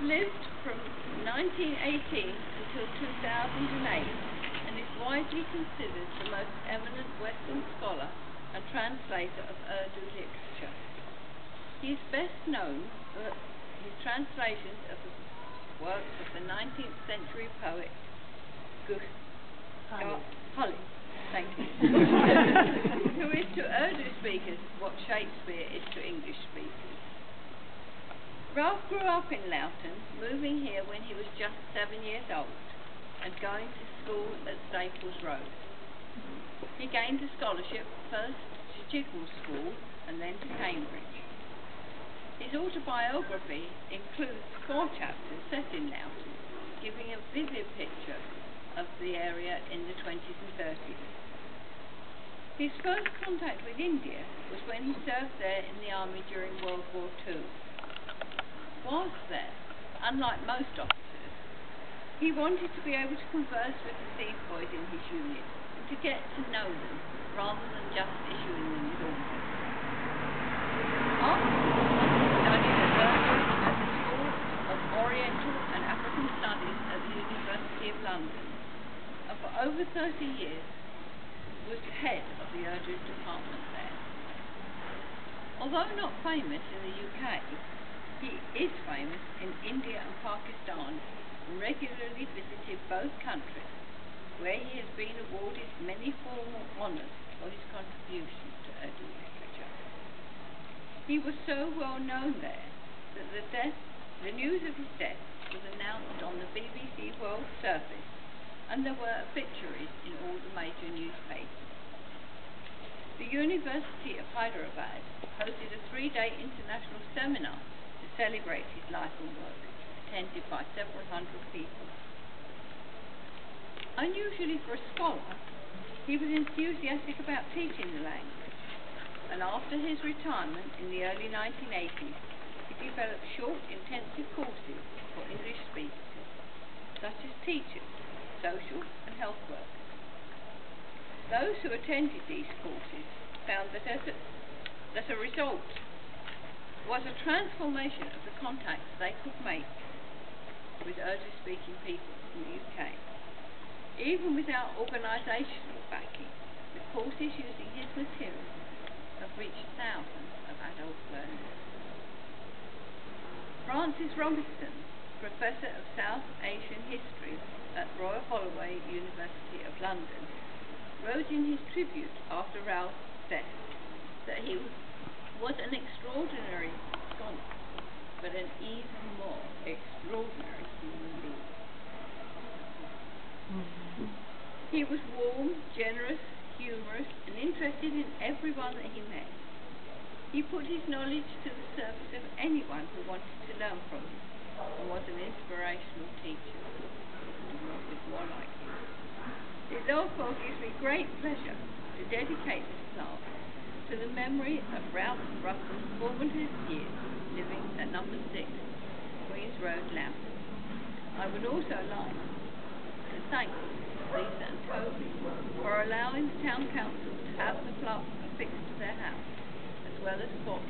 lived from 1918 until 2008 and is widely considered the most eminent Western scholar and translator of Urdu literature. He is best known for his translations of the works of the 19th century poet Hully, thank you, who is to Urdu speakers what Shakespeare is to English speakers. Ralph grew up in Loughton, moving here when he was just 7 years old and going to school at Staples Road. He gained a scholarship first to Chigwell School and then to Cambridge. His autobiography includes 4 chapters set in Loughton, giving a vivid picture of the area in the 20s and 30s. His first contact with India was when he served there in the army during World War II. Whilst there, unlike most officers, he wanted to be able to converse with the sepoys in his unit and to get to know them rather than just issuing them with orders. Afterwards, he studied at the School of Oriental and African Studies at the University of London, and for over 30 years was head of the Urdu department there. Although not famous in the UK, he is famous in India and Pakistan and regularly visited both countries, where he has been awarded many formal honours for his contributions to Urdu literature. He was so well known there that the news of his death was announced on the BBC World Service, and there were obituaries in all the major newspapers. The University of Hyderabad hosted a 3-day international seminar to celebrate his life and work, attended by several hundred people. Unusually for a scholar, he was enthusiastic about teaching the language, and after his retirement in the early 1980s, he developed short, intensive courses for English speakers, such as teachers, social and health workers. Those who attended these courses found that a result was a transformation of the contacts they could make with Urdu-speaking people in the UK. Even without organisational backing, the courses using his material have reached thousands of adult learners. Francis Robinson, Professor of South Asian History at Royal Holloway, University of London, wrote in his tribute after Ralph's death that he was an extraordinary scholar, but an even more extraordinary human being. He was warm, generous, humorous, and interested in everyone that he met. He put his knowledge to the service of anyone who wanted to learn from him, and was an inspirational teacher. Couldn't work with more like him. It therefore gives me great pleasure to dedicate this plaque to the memory of Ralph Russell's formative years living at number 6, Queen's Road, Loughton. I would also like to thank Lisa and Toby for allowing the Town Council to have the plaque affixed to their house, as well as for